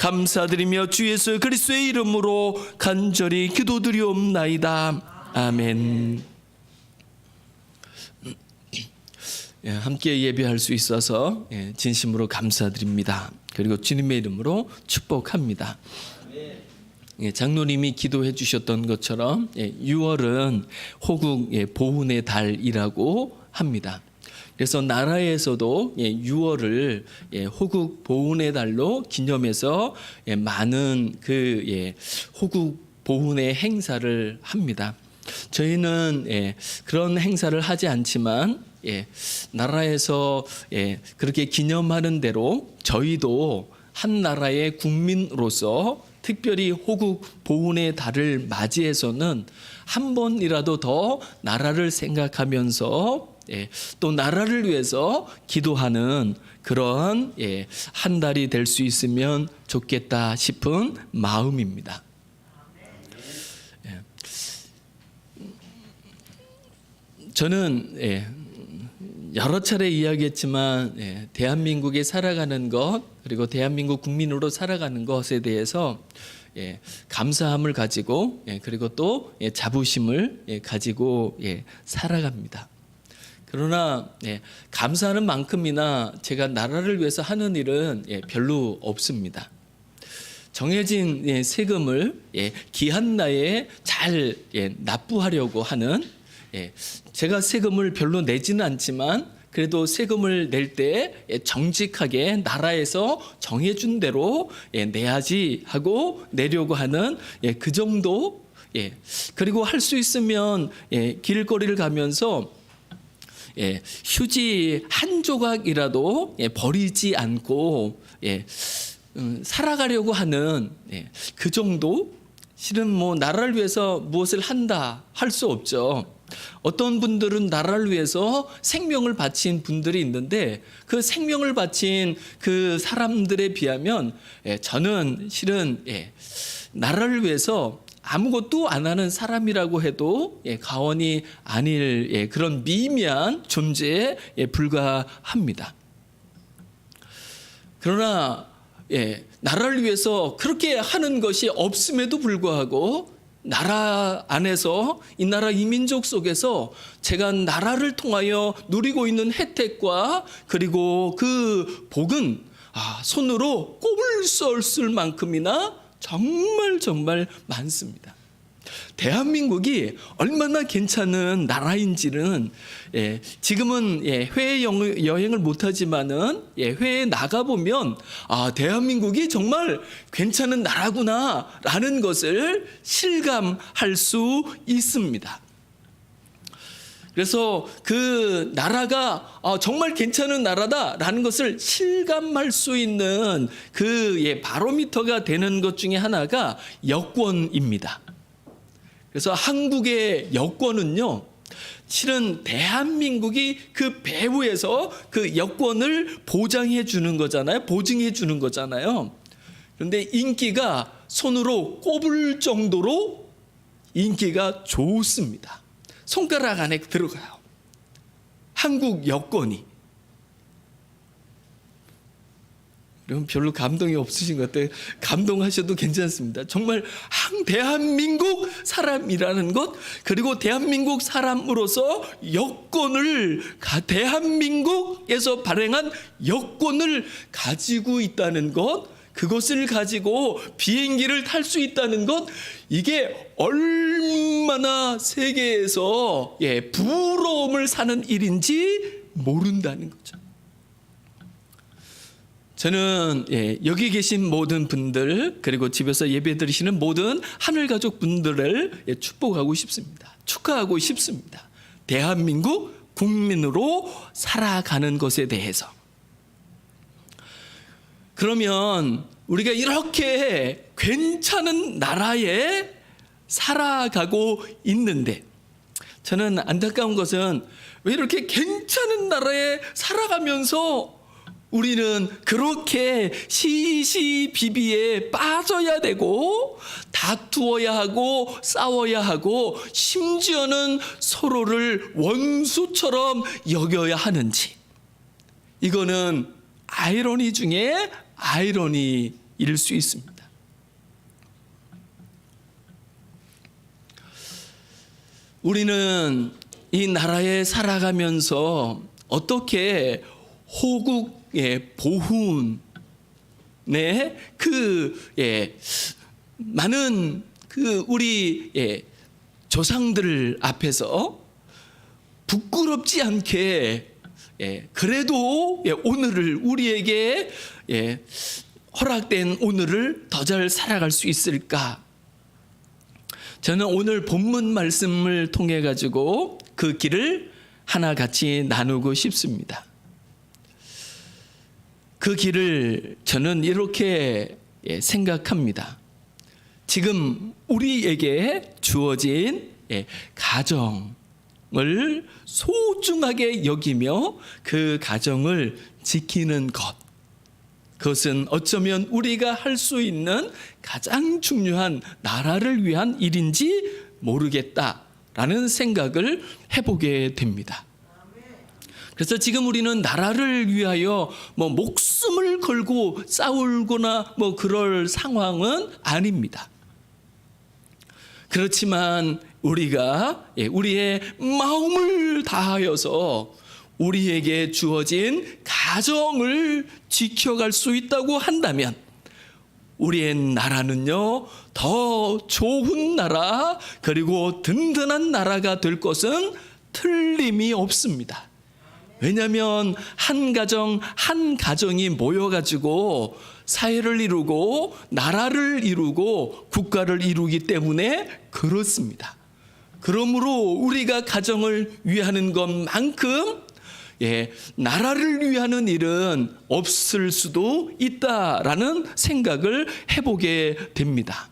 감사드리며 주 예수 그리스도의 이름으로 간절히 기도드리옵나이다. 아멘. 함께 예배할 수 있어서 진심으로 감사드립니다. 그리고 주님의 이름으로 축복합니다. 장로님이 기도해 주셨던 것처럼 6월은 호국 보훈의 달이라고 합니다. 그래서 나라에서도 6월을 호국 보훈의 달로 기념해서 많은 그 호국 보훈의 행사를 합니다. 저희는 그런 행사를 하지 않지만 나라에서 그렇게 기념하는 대로 저희도 한 나라의 국민으로서 특별히 호국 보훈의 달을 맞이해서는 한 번이라도 더 나라를 생각하면서 또 나라를 위해서 기도하는 그러한 한 달이 될 수 있으면 좋겠다 싶은 마음입니다. 저는 여러 차례 이야기했지만 대한민국에 살아가는 것 그리고 대한민국 국민으로 살아가는 것에 대해서 감사함을 가지고 그리고 또 자부심을 가지고 살아갑니다. 그러나 감사하는 만큼이나 제가 나라를 위해서 하는 일은 별로 없습니다. 정해진 세금을 기한 나에 잘 납부하려고 하는 제가 세금을 별로 내지는 않지만 그래도 세금을 낼 때 정직하게 나라에서 정해준 대로 내야지 하고 내려고 하는 그 정도. 그리고 할 수 있으면 길거리를 가면서 휴지 한 조각이라도 버리지 않고 살아가려고 하는 그 정도. 실은 뭐 나라를 위해서 무엇을 한다 할 수 없죠. 어떤 분들은 나라를 위해서 생명을 바친 분들이 있는데 그 생명을 바친 그 사람들에 비하면 저는 실은 나라를 위해서 아무것도 안 하는 사람이라고 해도 과언이 아닐 그런 미미한 존재에 불과합니다. 그러나 나라를 위해서 그렇게 하는 것이 없음에도 불구하고 나라 안에서 이 나라 이민족 속에서 제가 나라를 통하여 누리고 있는 혜택과 그리고 그 복은 손으로 꼽을 수 없을 만큼이나 정말 많습니다. 대한민국이 얼마나 괜찮은 나라인지는 지금은 해외 여행을 못하지만은 해외에 나가보면 대한민국이 정말 괜찮은 나라구나라는 것을 실감할 수 있습니다. 그래서 그 나라가 정말 괜찮은 나라다라는 것을 실감할 수 있는 그 바로미터가 되는 것 중에 하나가 여권입니다. 그래서 한국의 여권은요, 실은 대한민국이 그 배후에서 그 여권을 보장해 주는 거잖아요. 보증해 주는 거잖아요. 그런데 인기가 손으로 꼽을 정도로 인기가 좋습니다. 손가락 안에 들어가요. 한국 여권이. 여러분 별로 감동이 없으신 것 같아요. 감동하셔도 괜찮습니다. 정말 대한민국 사람이라는 것 그리고 대한민국 사람으로서 여권을 대한민국에서 발행한 여권을 가지고 있다는 것 그것을 가지고 비행기를 탈 수 있다는 것 이게 얼마나 세계에서 부러움을 사는 일인지 모른다는 거죠. 저는 여기 계신 모든 분들 그리고 집에서 예배 드리시는 모든 하늘 가족 분들을 축복하고 싶습니다. 축하하고 싶습니다. 대한민국 국민으로 살아가는 것에 대해서. 그러면 우리가 이렇게 괜찮은 나라에 살아가고 있는데 저는 안타까운 것은 왜 이렇게 괜찮은 나라에 살아가면서 우리는 그렇게 시시비비에 빠져야 되고 다투어야 하고 싸워야 하고 심지어는 서로를 원수처럼 여겨야 하는지 이거는 아이러니 중에 아이러니입니다. 나라일 수 있습니다. 우리는 이 나라에 살아가면서 어떻게 호국의 보훈, 많은 우리 조상들 앞에서 부끄럽지 않게 그래도 오늘을 우리에게 허락된 오늘을 더 잘 살아갈 수 있을까? 저는 오늘 본문 말씀을 통해 가지고 그 길을 하나 같이 나누고 싶습니다. 그 길을 저는 이렇게 생각합니다. 지금 우리에게 주어진 가정을 소중하게 여기며 그 가정을 지키는 것, 그것은 어쩌면 우리가 할 수 있는 가장 중요한 나라를 위한 일인지 모르겠다라는 생각을 해보게 됩니다. 그래서 지금 우리는 나라를 위하여 목숨을 걸고 싸우거나 그럴 상황은 아닙니다. 그렇지만 우리가 우리의 마음을 다하여서 우리에게 주어진 가정을 지켜갈 수 있다고 한다면 우리의 나라는요, 더 좋은 나라, 그리고 든든한 나라가 될 것은 틀림이 없습니다. 왜냐하면 한 가정이 모여가지고 사회를 이루고 나라를 이루고 국가를 이루기 때문에 그렇습니다. 그러므로 우리가 가정을 위하는 것만큼 나라를 위하는 일은 없을 수도 있다라는 생각을 해보게 됩니다.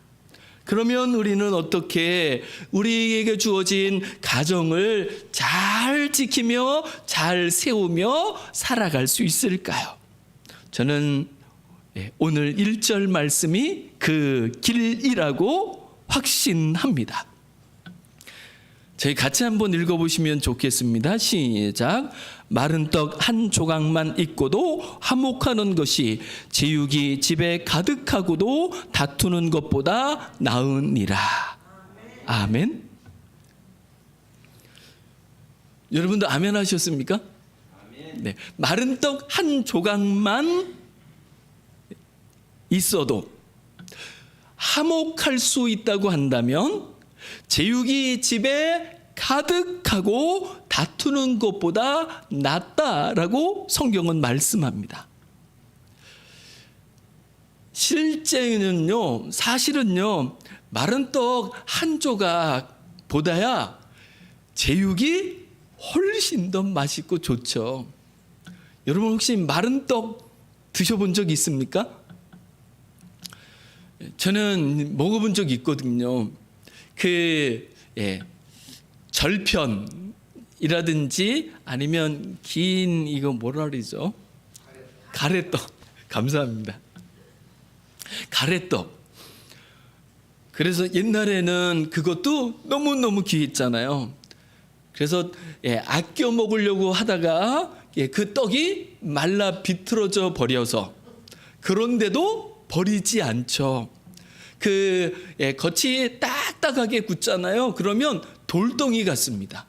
그러면 우리는 어떻게 우리에게 주어진 가정을 잘 지키며 잘 세우며 살아갈 수 있을까요? 저는 오늘 1절 말씀이 그 길이라고 확신합니다. 저희 같이 한번 읽어보시면 좋겠습니다. 시작. 마른 떡 한 조각만 있고도 화목하는 것이 제육이 집에 가득하고도 다투는 것보다 나으니라. 아멘. 여러분도 아멘 하셨습니까? 네. 마른 떡 한 조각만 있어도 화목할 수 있다고 한다면 제육이 집에 가득하고 다투는 것보다 낫다라고 성경은 말씀합니다. 사실은요, 마른 떡 한 조각보다야 제육이 훨씬 더 맛있고 좋죠. 여러분 혹시 마른 떡 드셔본 적 있습니까? 저는 먹어본 적 있거든요. 절편이라든지 아니면 긴 이거 뭐라 그러죠? 가래떡. 감사합니다. 가래떡. 그래서 옛날에는 그것도 너무너무 귀했잖아요. 그래서 아껴 먹으려고 하다가 그 떡이 말라 비틀어져 버려서, 그런데도 버리지 않죠. 겉이 딱딱하게 굳잖아요. 그러면 돌덩이 같습니다.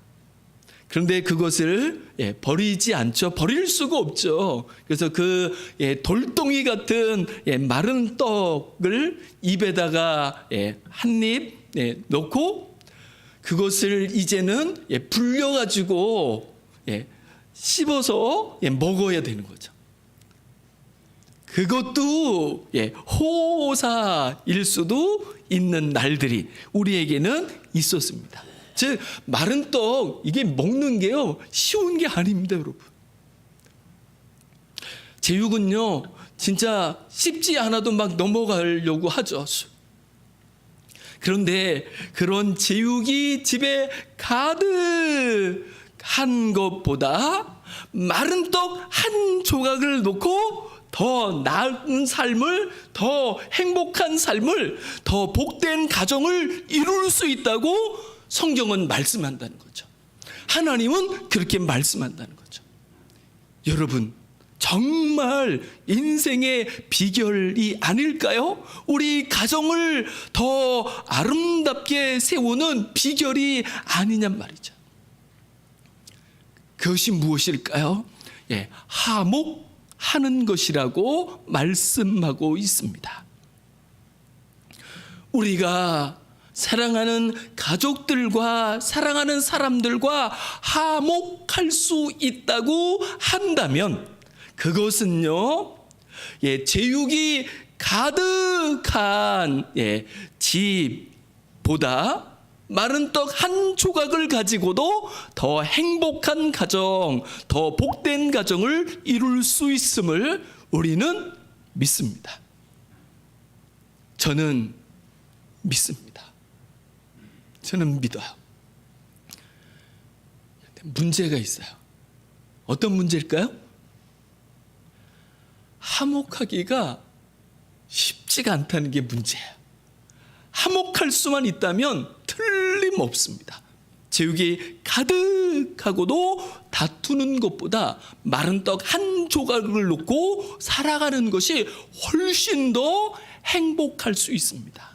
그런데 그것을 버리지 않죠. 버릴 수가 없죠. 그래서 돌덩이 같은 마른 떡을 입에다가 한 입 넣고 그것을 이제는 불려가지고 씹어서 먹어야 되는 거죠. 그것도 호사일 수도 있는 날들이 우리에게는 있었습니다. 즉 마른 떡 이게 먹는 게요 쉬운 게 아닙니다, 여러분. 제육은요 진짜 씹지 않아도 막 넘어가려고 하죠. 그런데 그런 제육이 집에 가득한 것보다 마른 떡 한 조각을 놓고 더 나은 삶을, 더 행복한 삶을, 더 복된 가정을 이룰 수 있다고 성경은 말씀한다는 거죠. 하나님은 그렇게 말씀한다는 거죠. 여러분, 정말 인생의 비결이 아닐까요? 우리 가정을 더 아름답게 세우는 비결이 아니냔 말이죠. 그것이 무엇일까요? 화목하는 것이라고 말씀하고 있습니다. 우리가 사랑하는 가족들과 사랑하는 사람들과 화목할 수 있다고 한다면 그것은요, 제육이 가득한 집보다 마른 떡 한 조각을 가지고도 더 행복한 가정, 더 복된 가정을 이룰 수 있음을 우리는 믿습니다. 저는 믿습니다. 저는 믿어요. 문제가 있어요. 어떤 문제일까요? 화목하기가 쉽지가 않다는 게 문제예요. 화목할 수만 있다면 틀림없습니다. 제육이 가득하고도 다투는 것보다 마른 떡 한 조각을 놓고 살아가는 것이 훨씬 더 행복할 수 있습니다.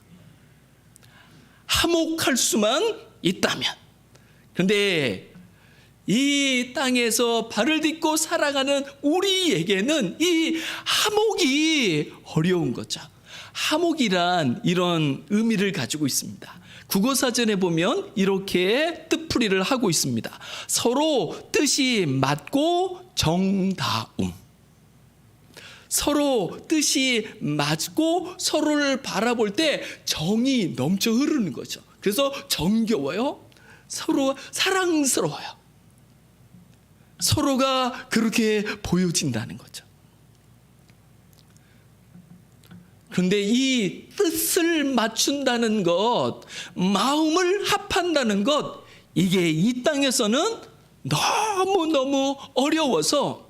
화목할 수만 있다면. 그런데 이 땅에서 발을 딛고 살아가는 우리에게는 이 화목이 어려운 거죠. 화목이란 이런 의미를 가지고 있습니다. 국어사전에 보면 이렇게 뜻풀이를 하고 있습니다. 서로 뜻이 맞고 정다움. 서로 뜻이 맞고 서로를 바라볼 때 정이 넘쳐 흐르는 거죠. 그래서 정겨워요. 서로 사랑스러워요. 서로가 그렇게 보여진다는 거죠. 그런데 이 뜻을 맞춘다는 것, 마음을 합한다는 것, 이게 이 땅에서는 너무너무 어려워서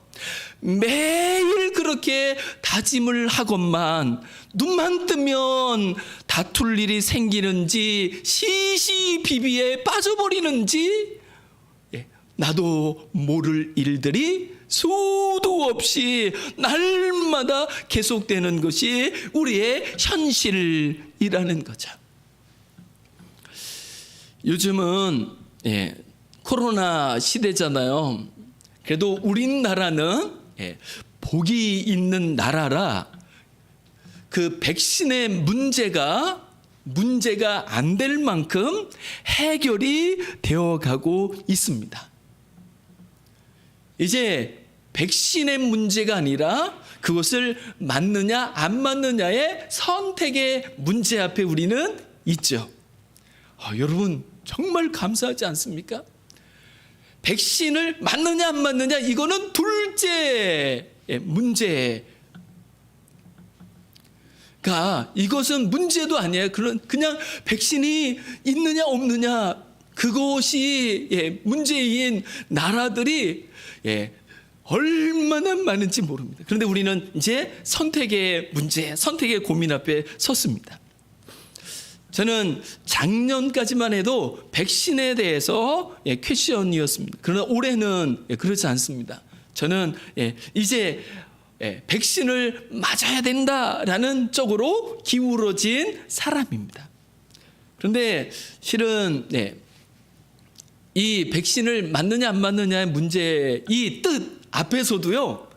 매일 그렇게 다짐을 하건만 눈만 뜨면 다툴 일이 생기는지 시시비비에 빠져버리는지 나도 모를 일들이 수도 없이 날마다 계속되는 것이 우리의 현실이라는 거죠. 요즘은 코로나 시대잖아요. 그래도 우리나라는 복이 있는 나라라 그 백신의 문제가 안 될 만큼 해결이 되어가고 있습니다. 이제 백신의 문제가 아니라 그것을 맞느냐 안 맞느냐의 선택의 문제 앞에 우리는 있죠. 여러분 정말 감사하지 않습니까? 백신을 맞느냐 안 맞느냐 이거는 둘째 문제가, 이것은 문제도 아니에요. 그냥 백신이 있느냐 없느냐 그것이 문제인 나라들이 얼마나 많은지 모릅니다. 그런데 우리는 이제 선택의 문제, 선택의 고민 앞에 섰습니다. 저는 작년까지만 해도 백신에 대해서 퀘션이었습니다. 그러나 올해는 그렇지 않습니다. 저는 이제 백신을 맞아야 된다라는 쪽으로 기울어진 사람입니다. 그런데 실은 이 백신을 맞느냐 안 맞느냐의 문제, 이 뜻 앞에서도요,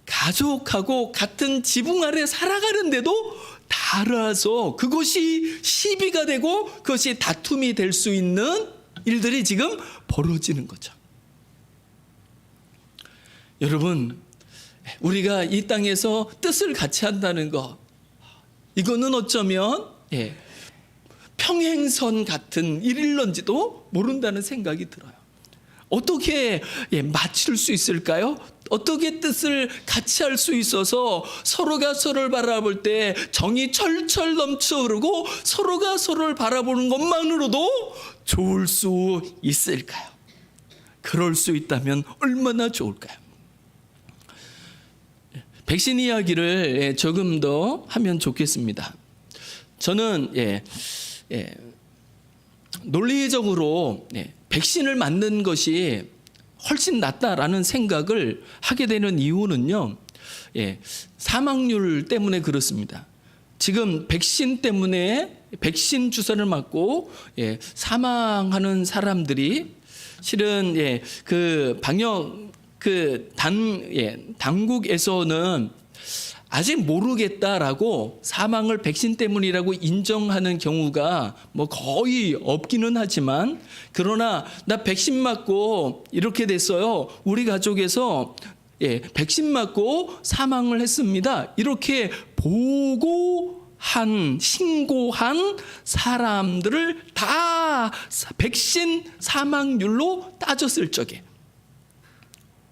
가족하고 같은 지붕 아래 살아가는데도 달라서 그것이 시비가 되고 그것이 다툼이 될 수 있는 일들이 지금 벌어지는 거죠. 여러분, 우리가 이 땅에서 뜻을 같이 한다는 것, 이거는 어쩌면 평행선 같은 일일런지도 모른다는 생각이 들어요. 어떻게 맞출 수 있을까요? 어떻게 뜻을 같이 할 수 있어서 서로가 서로를 바라볼 때 정이 철철 넘쳐 흐르고 서로가 서로를 바라보는 것만으로도 좋을 수 있을까요? 그럴 수 있다면 얼마나 좋을까요? 백신 이야기를 조금 더 하면 좋겠습니다. 저는 논리적으로 백신을 맞는 것이 훨씬 낫다라는 생각을 하게 되는 이유는요, 사망률 때문에 그렇습니다. 지금 백신 때문에 백신 주사를 맞고 사망하는 사람들이 실은 그 방역 당국에서는 아직 모르겠다라고 사망을 백신 때문이라고 인정하는 경우가 뭐 거의 없기는 하지만, 그러나 나 백신 맞고 이렇게 됐어요, 우리 가족에서 백신 맞고 사망을 했습니다, 이렇게 신고한 사람들을 다 백신 사망률로 따졌을 적에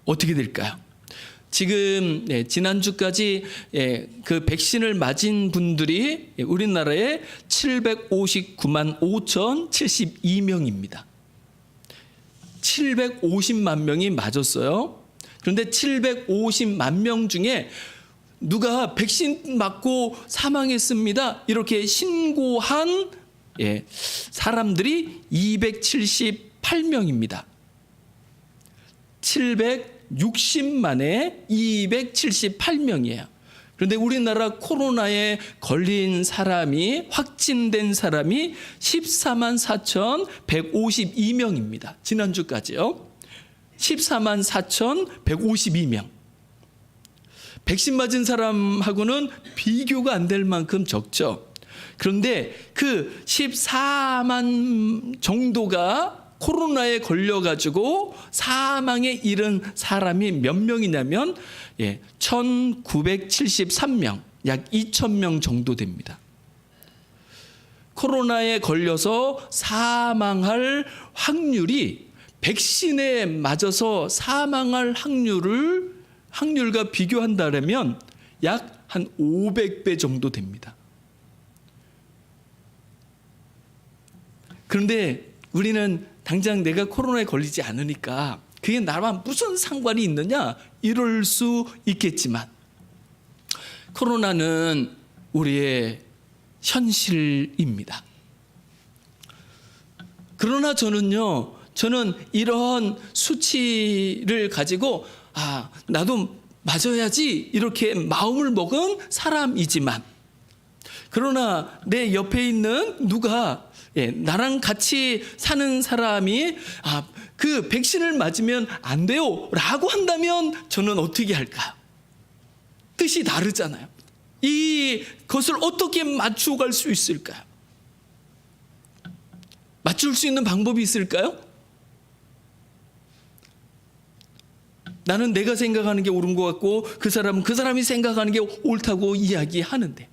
어떻게 될까요? 지금 지난주까지 그 백신을 맞은 분들이 우리나라에 759만 5,072명입니다. 750만 명이 맞았어요. 그런데 750만 명 중에 누가 백신 맞고 사망했습니다, 이렇게 신고한 사람들이 278명입니다. 760만에 278명이에요. 그런데 우리나라 코로나에 걸린 사람이, 확진된 사람이 14만 4,152명입니다. 지난주까지요. 14만 4,152명. 백신 맞은 사람하고는 비교가 안 될 만큼 적죠. 그런데 그 14만 정도가 코로나에 걸려가지고 사망에 이른 사람이 몇 명이냐면 1973명, 약 2000명 정도 됩니다. 코로나에 걸려서 사망할 확률이 백신에 맞아서 사망할 확률과 비교한다면 약 한 500배 정도 됩니다. 그런데 우리는 당장 내가 코로나에 걸리지 않으니까 그게 나와 무슨 상관이 있느냐, 이럴 수 있겠지만, 코로나는 우리의 현실입니다. 그러나 저는 이런 수치를 가지고 나도 맞아야지 이렇게 마음을 먹은 사람이지만, 그러나 내 옆에 있는 누가 나랑 같이 사는 사람이 그 백신을 맞으면 안 돼요 라고 한다면 저는 어떻게 할까요? 뜻이 다르잖아요. 이것을 어떻게 맞추어 갈 수 있을까요? 맞출 수 있는 방법이 있을까요? 나는 내가 생각하는 게 옳은 것 같고 그 사람이 생각하는 게 옳다고 이야기하는데,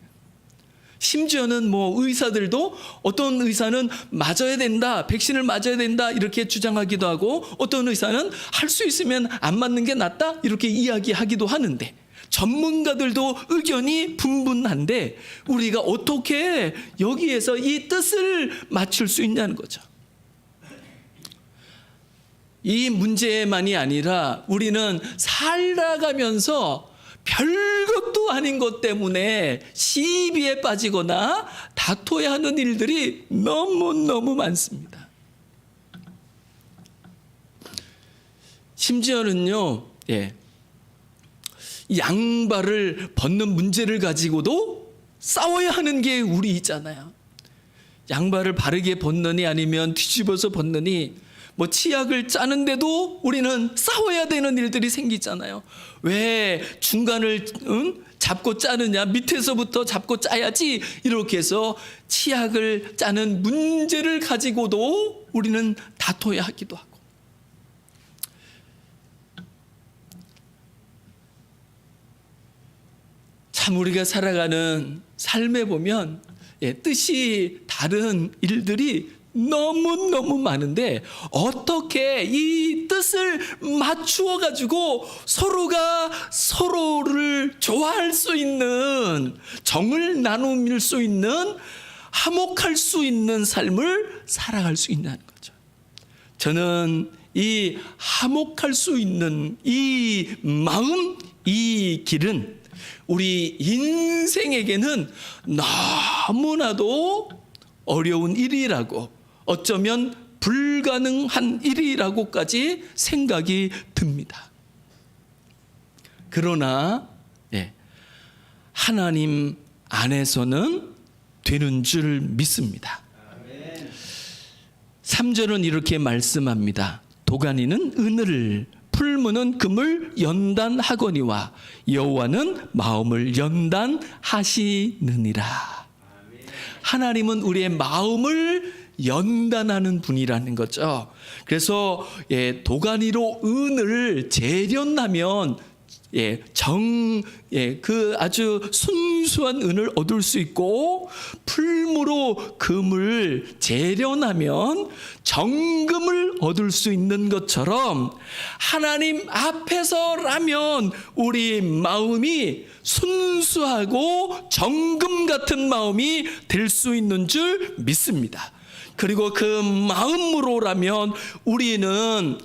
심지어는 의사들도 어떤 의사는 맞아야 된다, 백신을 맞아야 된다 이렇게 주장하기도 하고, 어떤 의사는 할 수 있으면 안 맞는 게 낫다 이렇게 이야기하기도 하는데, 전문가들도 의견이 분분한데 우리가 어떻게 여기에서 이 뜻을 맞출 수 있냐는 거죠. 이 문제만이 아니라 우리는 살아가면서 별것도 아닌 것 때문에 시비에 빠지거나 다퉈야 하는 일들이 너무너무 많습니다. 심지어는요, 양발을 벗는 문제를 가지고도 싸워야 하는 게 우리 있잖아요. 양발을 바르게 벗느니 아니면 뒤집어서 벗느니, 치약을 짜는데도 우리는 싸워야 되는 일들이 생기잖아요. 왜 중간을 잡고 짜느냐, 밑에서부터 잡고 짜야지 이렇게 해서 치약을 짜는 문제를 가지고도 우리는 다퉈야 하기도 하고. 참 우리가 살아가는 삶에 보면 뜻이 다른 일들이 너무너무 많은데, 어떻게 이 뜻을 맞추어 가지고 서로가 서로를 좋아할 수 있는, 정을 나눌 수 있는, 화목할 수 있는 삶을 살아갈 수 있냐는 거죠. 저는 이 화목할 수 있는 이 마음, 이 길은 우리 인생에게는 너무나도 어려운 일이라고, 어쩌면 불가능한 일이라고까지 생각이 듭니다. 그러나 하나님 안에서는 되는 줄 믿습니다. 3절은 이렇게 말씀합니다. 도가니는 은을, 풀무는 금을 연단하거니와 여호와는 마음을 연단하시느니라. 하나님은 우리의 마음을 연단하는 분이라는 거죠. 그래서 도가니로 은을 재련하면 그 아주 순수한 은을 얻을 수 있고, 풀무로 금을 재련하면 정금을 얻을 수 있는 것처럼 하나님 앞에서라면 우리 마음이 순수하고 정금 같은 마음이 될 수 있는 줄 믿습니다. 그리고 그 마음으로라면 우리는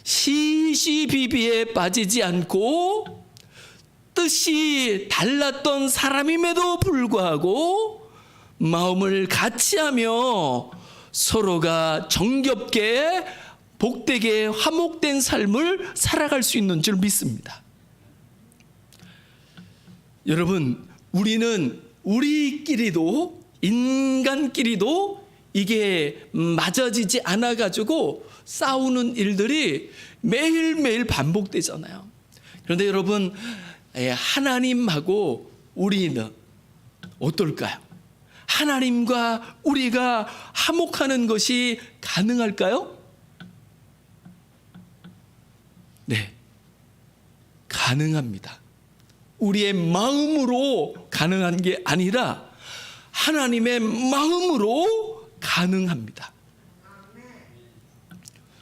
시시비비에 빠지지 않고 뜻이 달랐던 사람임에도 불구하고 마음을 같이하며 서로가 정겹게 복되게 화목된 삶을 살아갈 수 있는 줄 믿습니다. 여러분, 우리는 우리끼리도, 인간끼리도 이게 맞아지지 않아 가지고 싸우는 일들이 매일매일 반복되잖아요. 그런데 여러분, 하나님하고 우리는 어떨까요? 하나님과 우리가 화목하는 것이 가능할까요? 네, 가능합니다. 우리의 마음으로 가능한 게 아니라 하나님의 마음으로 가능합니다.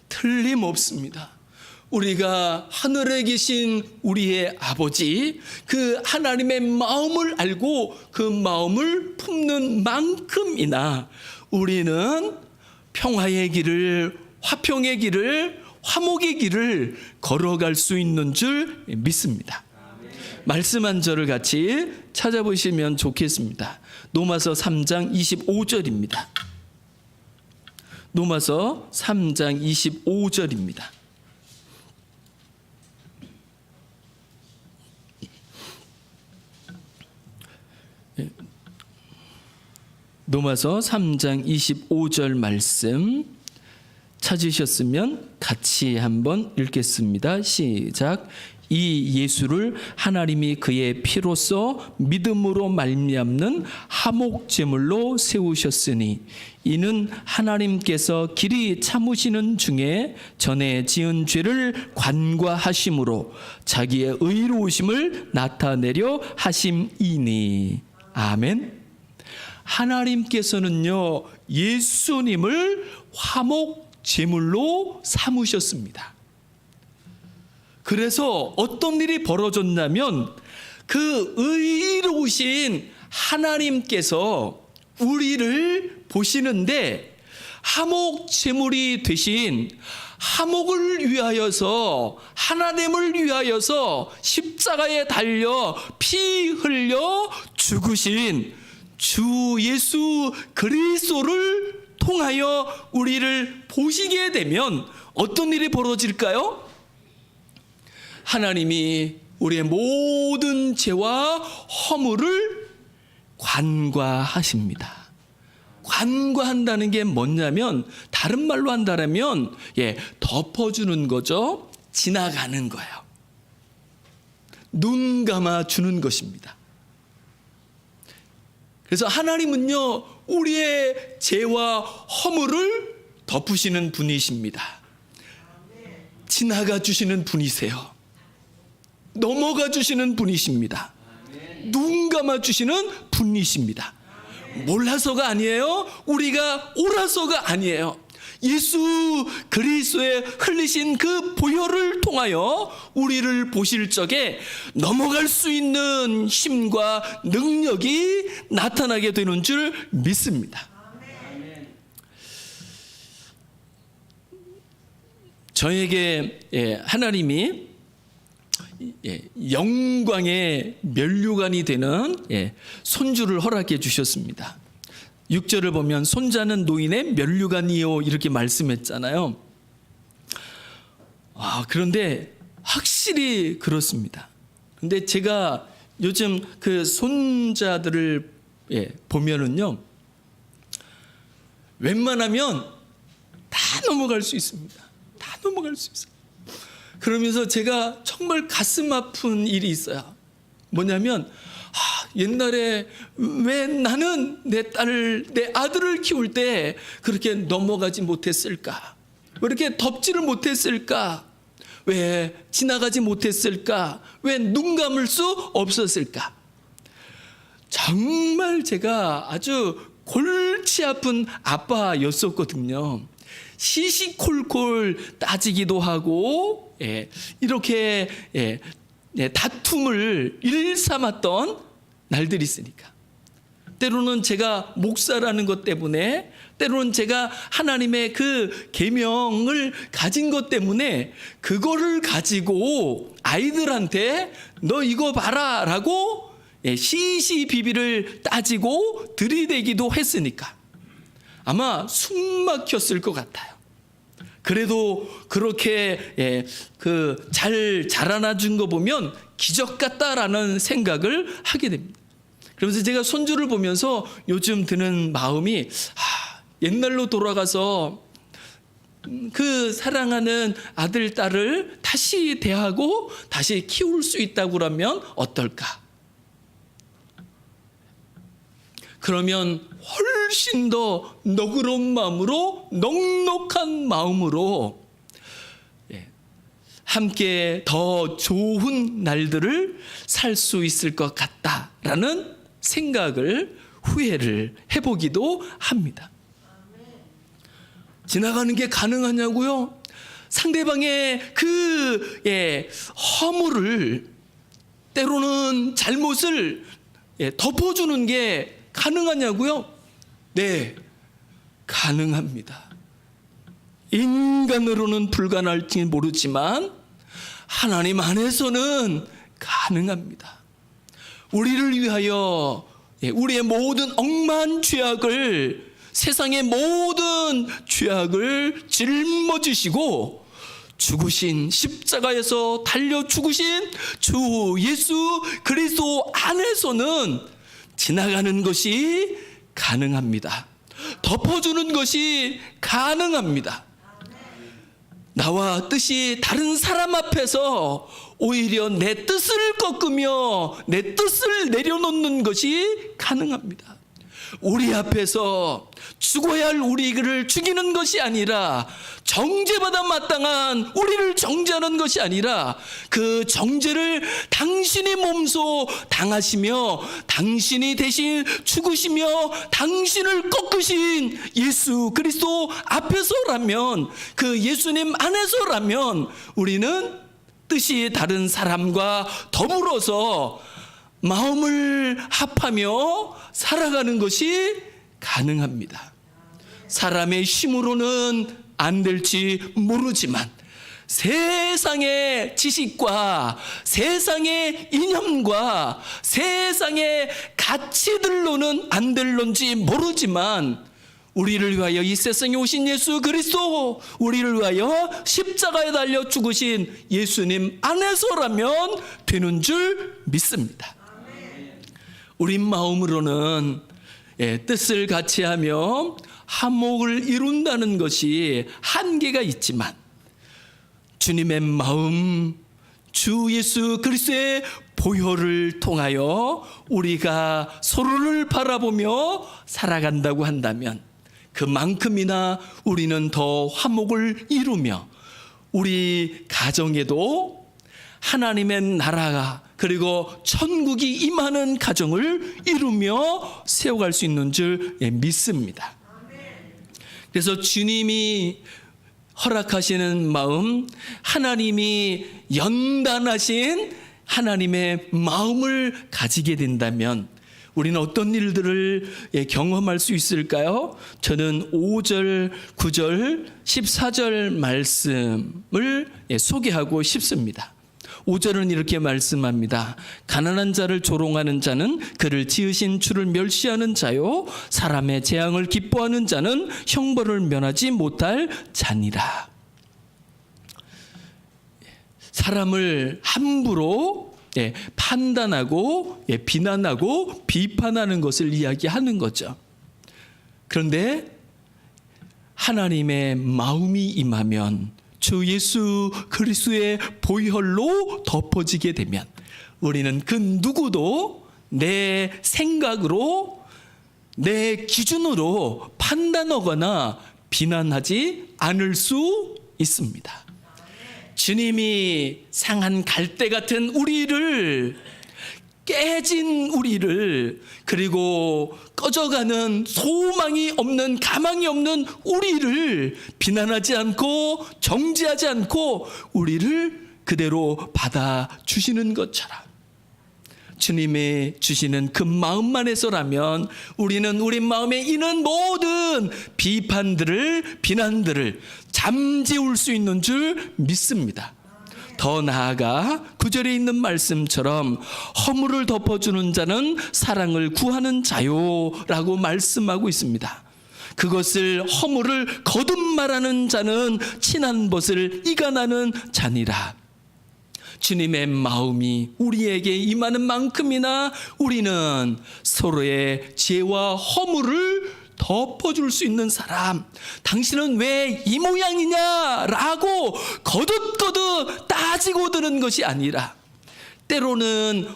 틀림없습니다. 우리가 하늘에 계신 우리의 아버지, 그 하나님의 마음을 알고 그 마음을 품는 만큼이나 우리는 평화의 길을, 화평의 길을, 화목의 길을 걸어갈 수 있는 줄 믿습니다. 말씀 한 절을 같이 찾아보시면 좋겠습니다. 로마서 3장 25절입니다. 로마서 3장 25절입니다. 로마서 3장 25절 말씀 찾으셨으면 같이 한번 읽겠습니다. 시작. 이 예수를 하나님이 그의 피로써 믿음으로 말미암는 화목 제물로 세우셨으니 이는 하나님께서 길이 참으시는 중에 전에 지은 죄를 관과하심으로 자기의 의로우심을 나타내려 하심이니. 아멘. 하나님께서는요, 예수님을 화목 제물로 삼으셨습니다. 그래서 어떤 일이 벌어졌냐면 그 의로우신 하나님께서 우리를 보시는데 화목 제물이 되신, 화목을 위하여서, 하나님을 위하여서 십자가에 달려 피 흘려 죽으신 주 예수 그리스도를 통하여 우리를 보시게 되면 어떤 일이 벌어질까요? 하나님이 우리의 모든 죄와 허물을 관과하십니다. 관과한다는 게 뭐냐면, 다른 말로 한다면 덮어주는 거죠. 지나가는 거예요. 눈 감아주는 것입니다. 그래서 하나님은요, 우리의 죄와 허물을 덮으시는 분이십니다. 지나가 주시는 분이세요. 넘어가 주시는 분이십니다. 눈 감아 주시는 분이십니다. 몰라서가 아니에요. 우리가 옳아서가 아니에요. 예수 그리스도의 흘리신 그 보혈을 통하여 우리를 보실 적에 넘어갈 수 있는 힘과 능력이 나타나게 되는 줄 믿습니다. 저에게 하나님이 영광의 면류관이 되는 손주를 허락해 주셨습니다. 6절을 보면 손자는 노인의 면류관이요 이렇게 말씀했잖아요. 그런데 확실히 그렇습니다. 근데 제가 요즘 그 손자들을 보면은요, 웬만하면 다 넘어갈 수 있습니다. 다 넘어갈 수 있어요. 그러면서 제가 정말 가슴 아픈 일이 있어요. 뭐냐면 옛날에 왜 나는 내 딸을, 내 아들을 키울 때 그렇게 넘어가지 못했을까? 왜 이렇게 덮지를 못했을까? 왜 지나가지 못했을까? 왜 눈 감을 수 없었을까? 정말 제가 아주 골치 아픈 아빠였었거든요. 시시콜콜 따지기도 하고 이렇게 다툼을 일삼았던 날들이 있으니까, 때로는 제가 목사라는 것 때문에, 때로는 제가 하나님의 그 계명을 가진 것 때문에 그거를 가지고 아이들한테 너 이거 봐라 라고 시시비비를 따지고 들이대기도 했으니까 아마 숨 막혔을 것 같아요. 그래도 그렇게 잘 자라나 준 거 보면 기적 같다라는 생각을 하게 됩니다. 그러면서 제가 손주를 보면서 요즘 드는 마음이 옛날로 돌아가서 그 사랑하는 아들, 딸을 다시 대하고 다시 키울 수 있다고 그러면 어떨까? 그러면 훨씬 더 너그러운 마음으로, 넉넉한 마음으로 함께 더 좋은 날들을 살 수 있을 것 같다라는 생각을, 후회를 해보기도 합니다. 지나가는 게 가능하냐고요? 상대방의 그 허물을, 때로는 잘못을 덮어주는 게 가능하냐고요? 네, 가능합니다. 인간으로는 불가능할지 모르지만 하나님 안에서는 가능합니다. 우리를 위하여 우리의 모든 억만 죄악을, 세상의 모든 죄악을 짊어지시고 죽으신, 십자가에서 달려 죽으신 주 예수 그리스도 안에서는 지나가는 것이 가능합니다. 덮어주는 것이 가능합니다. 나와 뜻이 다른 사람 앞에서 오히려 내 뜻을 꺾으며 내 뜻을 내려놓는 것이 가능합니다. 우리 앞에서 죽어야 할 우리를 죽이는 것이 아니라, 정죄받아 마땅한 우리를 정죄하는 것이 아니라, 그 정죄를 당신이 몸소 당하시며 당신이 대신 죽으시며 당신을 꺾으신 예수 그리스도 앞에서라면, 그 예수님 안에서라면 우리는 뜻이 다른 사람과 더불어서 마음을 합하며 살아가는 것이 가능합니다. 사람의 힘으로는 안 될지 모르지만, 세상의 지식과 세상의 이념과 세상의 가치들로는 안 될런지 모르지만, 우리를 위하여 이 세상에 오신 예수 그리스도, 우리를 위하여 십자가에 달려 죽으신 예수님 안에서라면 되는 줄 믿습니다. 우리 마음으로는 뜻을 같이 하며 화목을 이룬다는 것이 한계가 있지만, 주님의 마음, 주 예수 그리스도의 보혈을 통하여 우리가 서로를 바라보며 살아간다고 한다면, 그만큼이나 우리는 더 화목을 이루며 우리 가정에도 하나님의 나라가, 그리고 천국이 임하는 가정을 이루며 세워갈 수 있는 줄 믿습니다. 그래서 주님이 허락하시는 마음, 하나님이 연단하신 하나님의 마음을 가지게 된다면 우리는 어떤 일들을 경험할 수 있을까요? 저는 5절, 9절, 14절 말씀을 소개하고 싶습니다. 5절은 이렇게 말씀합니다. 가난한 자를 조롱하는 자는 그를 지으신 주를 멸시하는 자요, 사람의 재앙을 기뻐하는 자는 형벌을 면하지 못할 자니라. 사람을 함부로 판단하고 비난하고 비판하는 것을 이야기하는 거죠. 그런데 하나님의 마음이 임하면 주 예수 그리스도의 보혈로 덮어지게 되면 우리는 그 누구도 내 생각으로 내 기준으로 판단하거나 비난하지 않을 수 있습니다. 주님이 상한 갈대 같은 우리를, 깨진 우리를, 그리고 꺼져가는 소망이 없는, 가망이 없는 우리를 비난하지 않고 정죄하지 않고 우리를 그대로 받아주시는 것처럼 주님이 주시는 그 마음만 해서라면 우리는 우리 마음에 있는 모든 비판들을, 비난들을 잠재울 수 있는 줄 믿습니다. 더 나아가 9절에 있는 말씀처럼 허물을 덮어주는 자는 사랑을 구하는 자요라고 말씀하고 있습니다. 그것을 허물을 거듭 말하는 자는 친한 벗을 이간하는 자니라. 주님의 마음이 우리에게 임하는 만큼이나 우리는 서로의 죄와 허물을 덮어줄 수 있는 사람, 당신은 왜 이 모양이냐라고 거듭거듭 따지고 드는 것이 아니라 때로는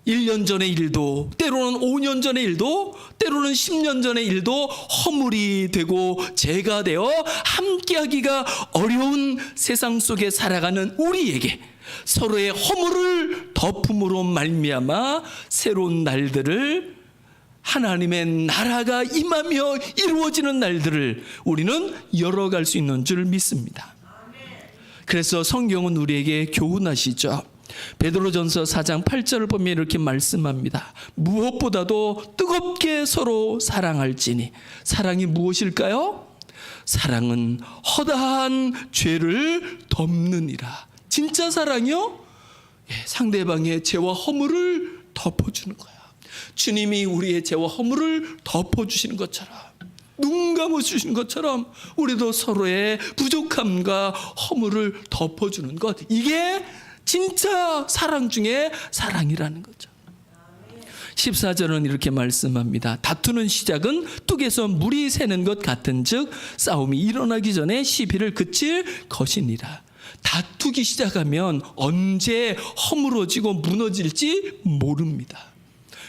1년 전의 일도, 때로는 5년 전의 일도, 때로는 10년 전의 일도 허물이 되고 죄가 되어 함께하기가 어려운 세상 속에 살아가는 우리에게 서로의 허물을 덮음으로 말미암아 새로운 날들을, 하나님의 나라가 임하며 이루어지는 날들을 우리는 열어갈 수 있는 줄 믿습니다. 그래서 성경은 우리에게 교훈하시죠. 베드로전서 4장 8절을 보면 이렇게 말씀합니다. 무엇보다도 뜨겁게 서로 사랑할지니. 사랑이 무엇일까요? 사랑은 허다한 죄를 덮느니라. 진짜 사랑이요? 상대방의 죄와 허물을 덮어주는 거야. 주님이 우리의 죄와 허물을 덮어주시는 것처럼, 눈 감아주시는 것처럼 우리도 서로의 부족함과 허물을 덮어주는 것, 이게 진짜 사랑 중에 사랑이라는 거죠. 14절은 이렇게 말씀합니다. 다투는 시작은 뚝에서 물이 새는 것 같은 즉 싸움이 일어나기 전에 시비를 그칠 것이니라. 다투기 시작하면 언제 허물어지고 무너질지 모릅니다.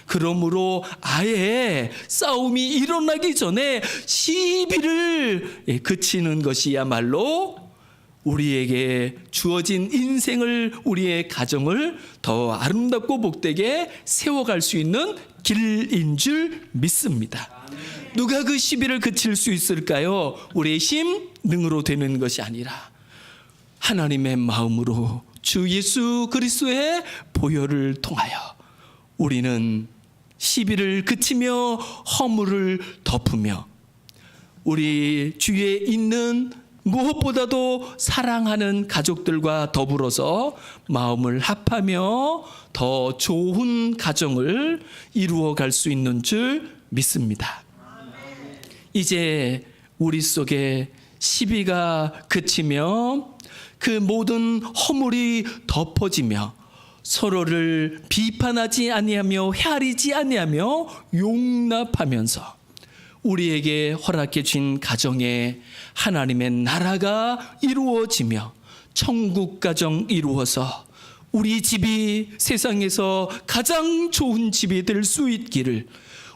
그러므로 아예 싸움이 일어나기 전에 시비를 그치는 것이야말로 우리에게 주어진 인생을, 우리의 가정을 더 아름답고 복되게 세워갈 수 있는 길인 줄 믿습니다. 누가 그 시비를 그칠 수 있을까요? 우리의 힘, 능으로 되는 것이 아니라 하나님의 마음으로 주 예수 그리스도의 보혈을 통하여 우리는 시비를 그치며 허물을 덮으며 우리 주위에 있는 무엇보다도 사랑하는 가족들과 더불어서 마음을 합하며 더 좋은 가정을 이루어 갈 수 있는 줄 믿습니다. 이제 우리 속에 시비가 그치며 그 모든 허물이 덮어지며 서로를 비판하지 아니하며 헤아리지 아니하며 용납하면서 우리에게 허락해 주신 가정에 하나님의 나라가 이루어지며 천국 가정 이루어서 우리 집이 세상에서 가장 좋은 집이 될 수 있기를,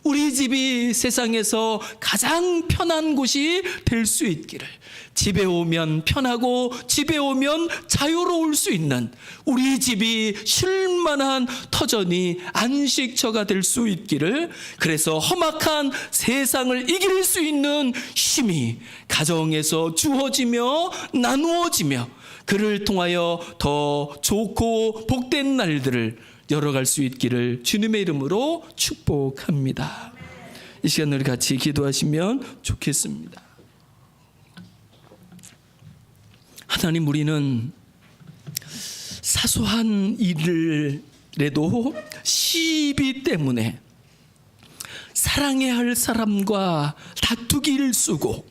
우리 집이 세상에서 가장 편한 곳이 될 수 있기를, 집에 오면 편하고 집에 오면 자유로울 수 있는 우리 집이 쉴만한 터전이 안식처가 될 수 있기를, 그래서 험악한 세상을 이길 수 있는 힘이 가정에서 주어지며 나누어지며 그를 통하여 더 좋고 복된 날들을 열어갈 수 있기를 주님의 이름으로 축복합니다. 이 시간 우리 같이 기도하시면 좋겠습니다. 하나님, 우리는 사소한 일이라도 시비 때문에 사랑해야 할 사람과 다투기를 쓰고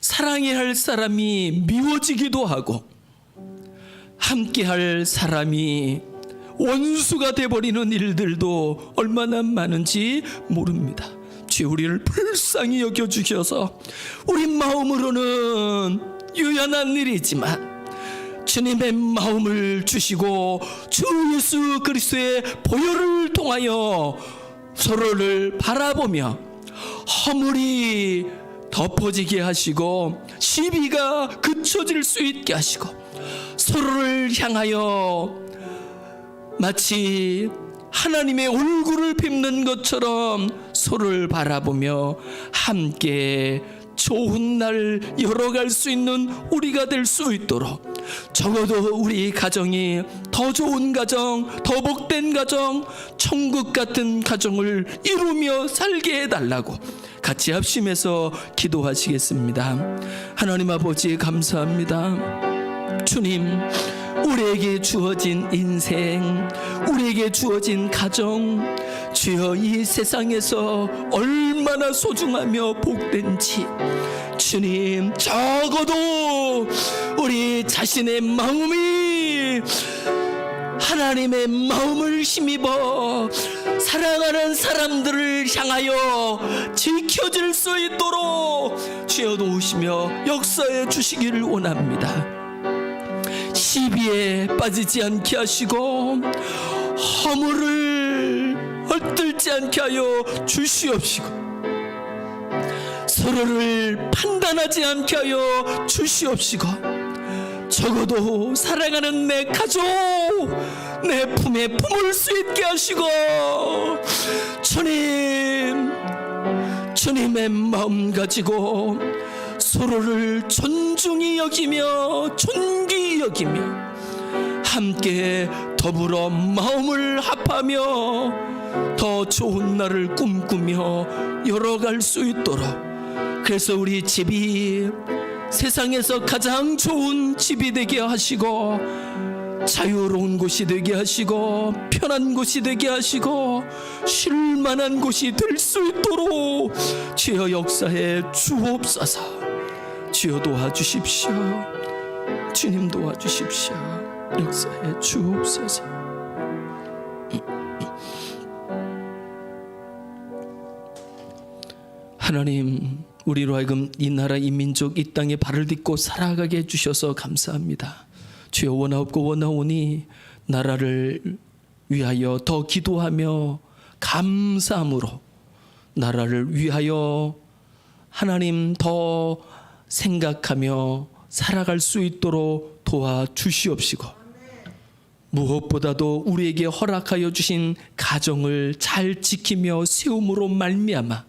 사랑해야 할 사람이 미워지기도 하고 함께할 사람이 원수가 돼버리는 일들도 얼마나 많은지 모릅니다. 주여 우리를 불쌍히 여겨주셔서 우리 마음으로는 유연한 일이지만 주님의 마음을 주시고 주 예수 그리스도의 보혈을 통하여 서로를 바라보며 허물이 덮어지게 하시고 시비가 그쳐질 수 있게 하시고 서로를 향하여 마치 하나님의 얼굴을 뵙는 것처럼 서로를 바라보며 함께 좋은 날 열어갈 수 있는 우리가 될 수 있도록 적어도 우리 가정이 더 좋은 가정, 더 복된 가정, 천국 같은 가정을 이루며 살게 해달라고 같이 합심해서 기도하시겠습니다. 하나님 아버지 감사합니다. 주님, 우리에게 주어진 인생, 우리에게 주어진 가정, 주여 이 세상에서 얼마나 소중하며 복된지 주님, 적어도 우리 자신의 마음이 하나님의 마음을 힘입어 사랑하는 사람들을 향하여 지켜질 수 있도록 주여 도우시며 역사해 주시기를 원합니다. 시비에 빠지지 않게 하시고 허물을 헐뜯지 않게 하여 주시옵시고 서로를 판단하지 않게 하여 주시옵시고 적어도 사랑하는 내 가족, 내 품에 품을 수 있게 하시고 주님의 마음 가지고 서로를 존중히 여기며 존귀히 여기며 함께 더불어 마음을 합하며 더 좋은 날을 꿈꾸며 열어갈 수 있도록, 그래서 우리 집이 세상에서 가장 좋은 집이 되게 하시고 자유로운 곳이 되게 하시고 편한 곳이 되게 하시고 쉴만한 곳이 될 수 있도록 주여 역사해 주옵소서. 주여 도와주십시오. 주님 도와주십시오. 역사해 주옵소서. 하나님, 우리로 하여금 이 나라 이 민족 이 땅에 발을 딛고 살아가게 해주셔서 감사합니다. 주여 원하옵고 원하오니 나라를 위하여 더 기도하며 감사함으로 나라를 위하여 하나님 더 생각하며 살아갈 수 있도록 도와주시옵시고 무엇보다도 우리에게 허락하여 주신 가정을 잘 지키며 세움으로 말미암아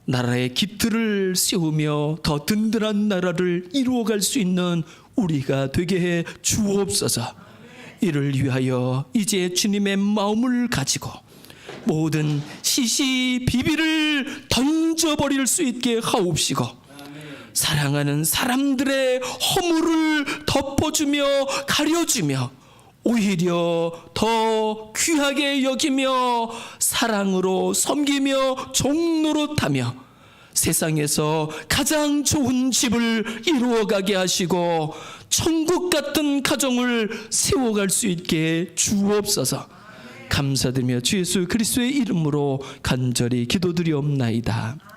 나라의 기틀을 세우며 더 든든한 나라를 이루어갈 수 있는 우리가 되게 해 주옵소서. 이를 위하여 이제 주님의 마음을 가지고 모든 시시비비를 던져버릴 수 있게 하옵시고 사랑하는 사람들의 허물을 덮어주며 가려주며 오히려 더 귀하게 여기며 사랑으로 섬기며 종노릇하며 세상에서 가장 좋은 집을 이루어가게 하시고 천국 같은 가정을 세워갈 수 있게 주옵소서. 감사드리며 주 예수 그리스도의 이름으로 간절히 기도드리옵나이다.